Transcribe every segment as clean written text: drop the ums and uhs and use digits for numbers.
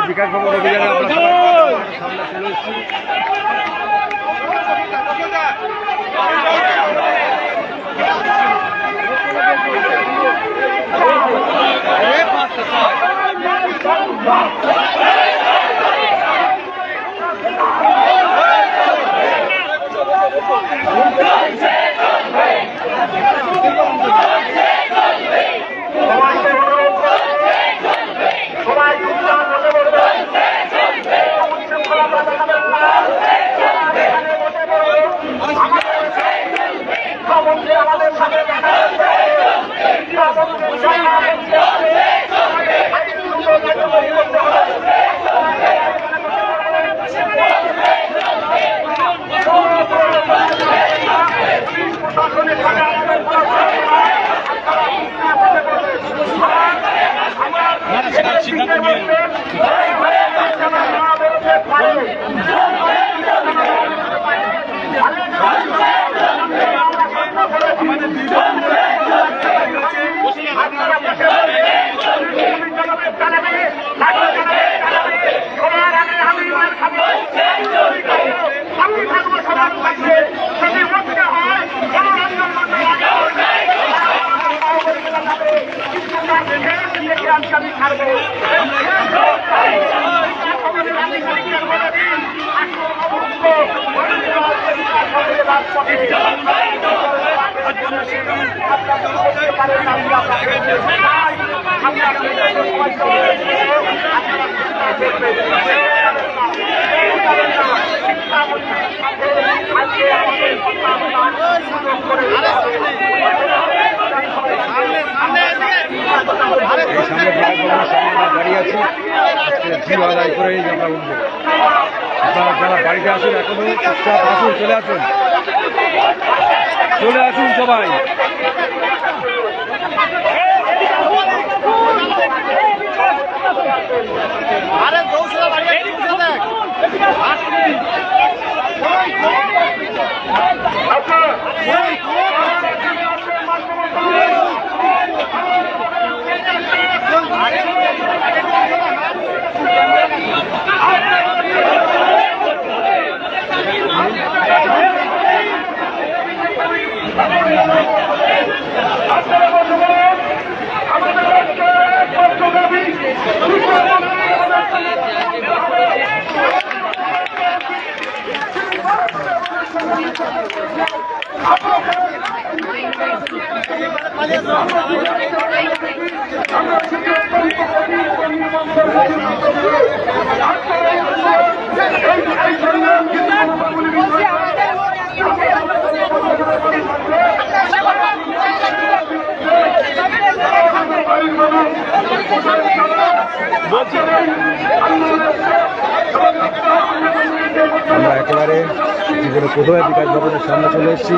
বিকাশ ভবন অভিযানে আমরা সামনে চলে এসেছি। দাঁড়িয়ে আছি, জিও আদায় করে আমরা উঠবো। আপনারা যারা বাড়িতে আসুন এখনো চুপচাপ আসুন, চলে আসুন, চলে আসুন সবাই। আমরা একেবারে জীবনে প্রথমে বিকাশ ভবনের সামনে চলে এসেছি।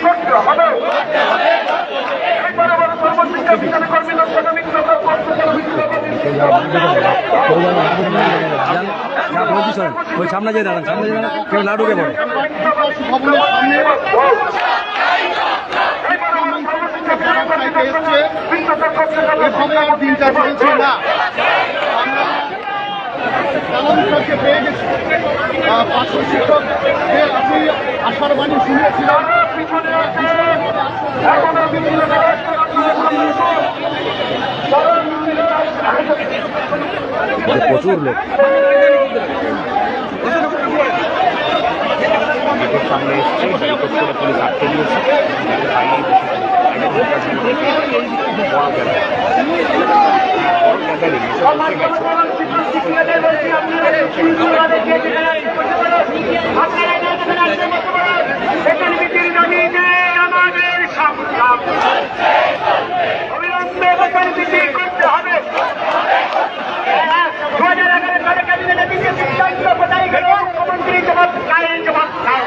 শিক্ষা দাঁড়ান, ওই সামনে যেয়ে দাঁড়ান, সামনে যেয়ে দাঁড়ান, কেউ না ঢুকে পড়ে। দিনটা চলছে না, আমরা পেয়ে গেছি। পার্শ্ব শিক্ষক আপনি আশার বাণী শুনেছিলাম, প্রচুর লোক সামনে এসছে, ব্যারিকেড করে পুলিশ আটকে দিয়েছে। অবিলম্বে বেতন বৃদ্ধি করতে হবে। 2011 সালে ক্যাবিনেটে বিশেষ সিদ্ধান্ত কোথায় গেল? মুখ্যমন্ত্রী জবাব চাই, জবাব চাই।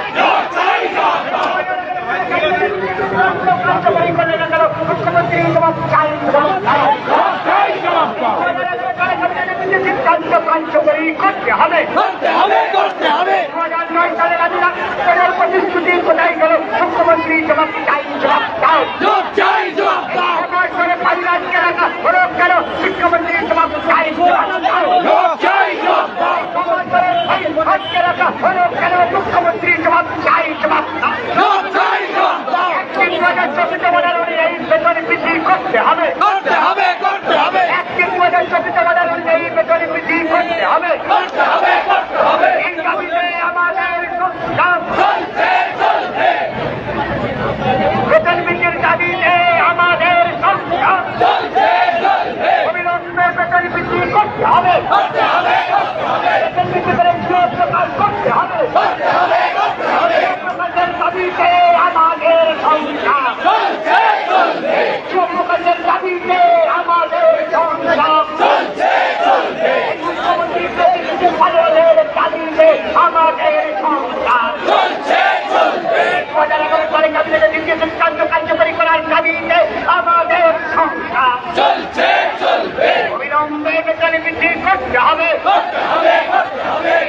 কার্যকরী করলে না কেন? মুখ্যমন্ত্রী জবাব চাই, জবাব চাই। সিদ্ধান্ত কার্যকরী করতে হবে। 2009 সালে রাজনীতির প্রতিশ্রুতি কোথায় গেল? মুখ্যমন্ত্রী জবাব চাই, জবাব চাই। শিক্ষামন্ত্রী জবাব চাই, মুখ্যমন্ত্রী জবাব চাই, জবাব এই বেতন বৃদ্ধি করতে হবে। একদিন 2024 অনুযায়ী বেতন বৃদ্ধি করতে হবে। এই দাবিতে আমাদের সংগ্রাম, বেতন বৃদ্ধির দাবিতে আমাদের সংগ্রাম। অবিলম্বে বেতন বৃদ্ধি করতে হবে। বেতন বৃদ্ধি করে প্রকাশ করতে হবে। প্রকাশের দাবিতে আমাদের সংগ্রাম, প্রকাশের দাবিতে আমাদের সংগ্রাম। মুখ্যমন্ত্রী প্রতিনিধি পালনের দাবিতে আমাদের সংগ্রাম। 2011 সালে ক্যাবিনেটে দ্বিতীয় সিদ্ধান্ত কার্যকরী করার দাবিতে আমাদের সংগ্রাম। অবিলম্বে বেতন বৃদ্ধি করতে হবে।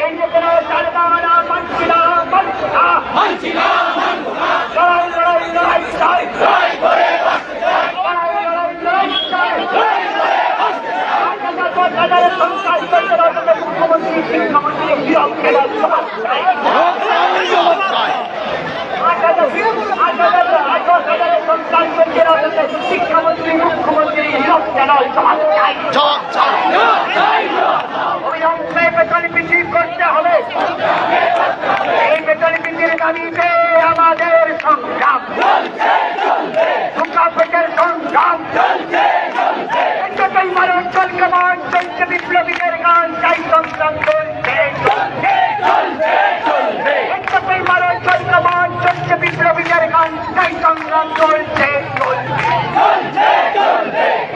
এই যে কোনো সারদানা মানছি না, মানছি না। লড়াই লড়াই লড়াই চাই, লড়াই লড়াই চাই। মুখ্যমন্ত্রী শিক্ষামন্ত্রী বিরোধ খেলার জবাব চাই। 8,000 সন্তান শিক্ষামন্ত্রী মুখ্যমন্ত্রী বিরোধ খেলার জবাব চাই। অবিলম্বে বেতন বৃদ্ধি করতে হবে। এই বেতন বৃদ্ধির দাবিতে আমাদের সংগ্রাম, পেটের সংগ্রাম। যতই মারণ চল কেমন চলছে বিপ্লবীদের গান, চাই সংগ্রাম চলছে। যতই মারণ চল কেমন চলছে বিপ্লবীদের গান, চাই সংগ্রাম চলছে।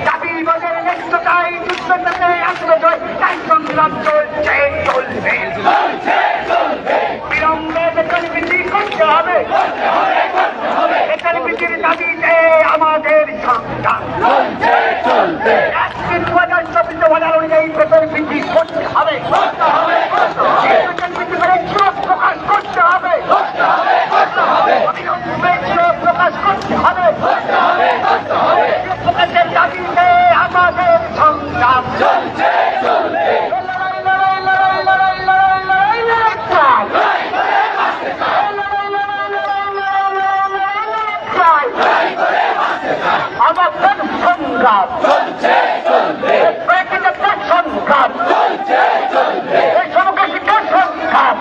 দাবি বদের নেতৃত্বায় যুদ্ধটাতে আত্মজয়, চাই সংগ্রাম চলছে, চলবে। বিলম্বে বেতন বৃদ্ধি করতে হবে। বেতন বৃদ্ধির দাবিতে আমাদের সংগ্রাম। একদিন 2024 অনুযায়ী বেতন বৃদ্ধি করতে হবে। বেতন বৃদ্ধি করে বিরোধ প্রকাশ করতে হবে। অবিলম্বে বিরোধ প্রকাশ করতে হবে। প্রকাশের দাবিতে আমাদের সংগ্রাম। আমাদের সংগ্রাম সংগ্রাম, এই সমগ্র শিক্ষার সংগ্রাম।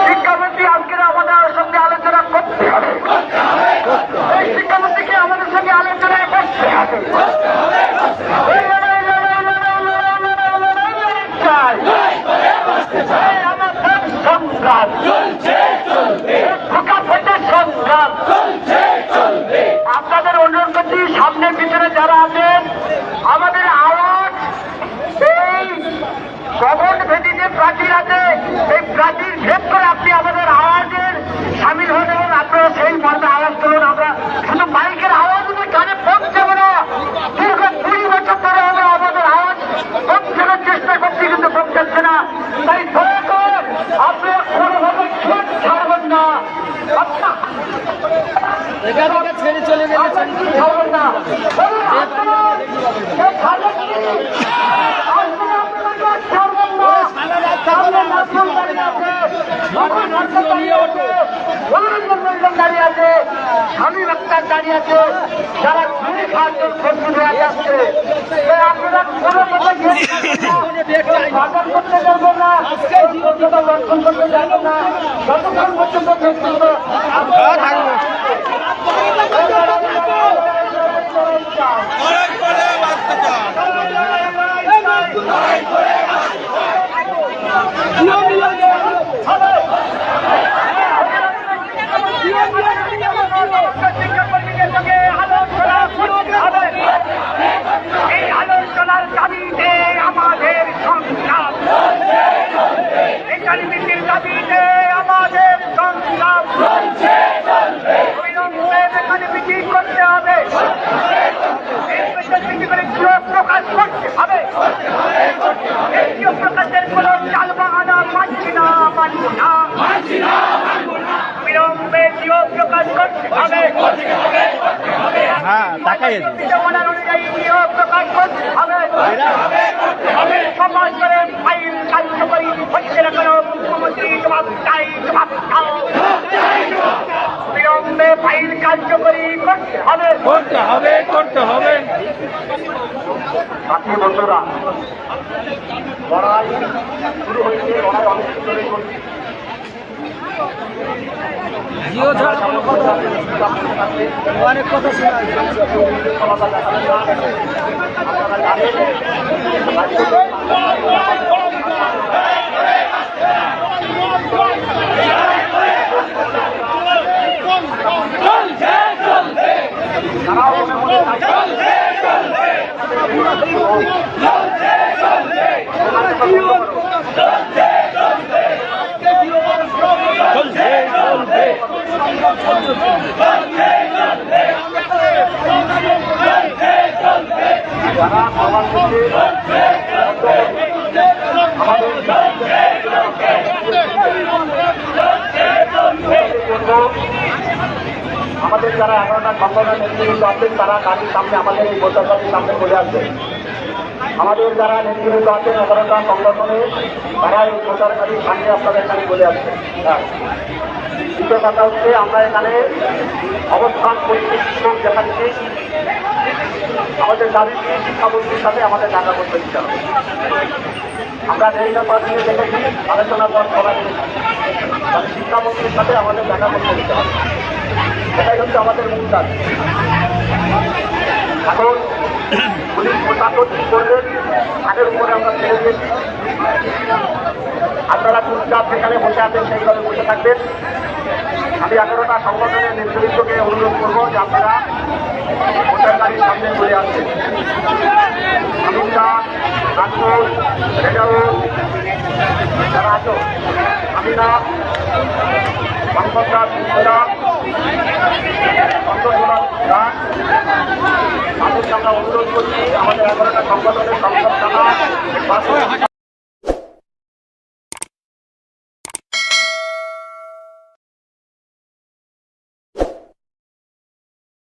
শিক্ষামন্ত্রী আজকে আমাদের সঙ্গে আলোচনা করতে হবে। এই শিক্ষামন্ত্রীকে আমাদের সঙ্গে আলোচনায় বসতে হবে। আমাদের সংগ্রাম, সংগ্রাম। ছেড়ে চলে গেলে ছাড়বেন না। বলুন, আপনারা এই খালেদ ছাড়বেন না। সামনে নাজমুল দাঁড়িয়ে আছে, মোহাম্মদ হাসান দাঁড়িয়ে আছে, ওয়ালিদুর রহমান দাঁড়িয়ে আছে, শামীম আক্তার দাঁড়িয়ে আছে, যারা ঘুরে খাওয়ার জন্য প্রস্তুত হয়ে যাচ্ছে। আপনারা কোনো কথা বাজার করতে পারবেন না, দর্শন করতে যাবেন না, যতক্ষণ পর্যন্ত ব্যক্তিগত এই আলোচনার দাবিতে আমাদের সংগ্রাম, এই রাজনীতির দাবিতে আমাদের সংগ্রাম, অবিলম্বে এখানে মিটিং করতে হবে, প্রকাশ করতে হবে, প্রকাশের কোন চাল বাহানা মানছি না, মানব না, অবিলম্বে প্রকাশ করতে হবে, অনুযায়ী প্রকাশ করতে হবে, সমাজ করে ফাইল কার্যকরী হচ্ছে না কেন, মুখ্যমন্ত্রী জবাব চাই, জবাব দাও, বিলম্বে ফাইল কার্যকরী করতে হবে, করতে হবে। সাথী বন্ধুরা, লড়াই শুরু হয়েছে, লড়াই অনেক ধরে চলছে। অনেক কথা শোনা আমাদের যারা 11টা সংগঠনের নেতৃবৃন্দ আছেন তারা গাড়ির সামনে আমাদের এই মোটরগাড়ির সামনে চলে আসবে। আমাদের যারা নেতৃবৃন্দ আছেন 11টা সংগঠনে তারা এই মোটরগাড়ির সামনে আপনাদের এখানে চলে আসবে। দ্বিতীয় কথা হচ্ছে, আমরা এখানে অবস্থান পরিস্থিতি দেখাচ্ছি, আমাদের দাবি শিক্ষামন্ত্রীর সাথে আমাদের দেখা করতে দিতে হবে। আমরা রেলটা পাঠিয়ে দেখেছি, আলোচনার পর করা শিক্ষামন্ত্রীর সাথে আমাদের দেখা করতে দিতে হবে, এটাই হচ্ছে আমাদের মূল দাবি। এখন পুলিশ প্রশাসন কি করবেন তাদের উপরে আমরা ছেড়ে দিয়েছি। আপনারা চুপচাপ যেখানে বসে আছেন সেইভাবে বসে থাকবেন। আমি 11টা সংগঠনের নেতৃত্বকে অনুরোধ করবো যে আপনারা ভোটার গাড়ির সামনে চলে আসবেন। আমিনা, নাজমুল, রেজাউল, যারা আছো, আমিনা, মোহাম্মদ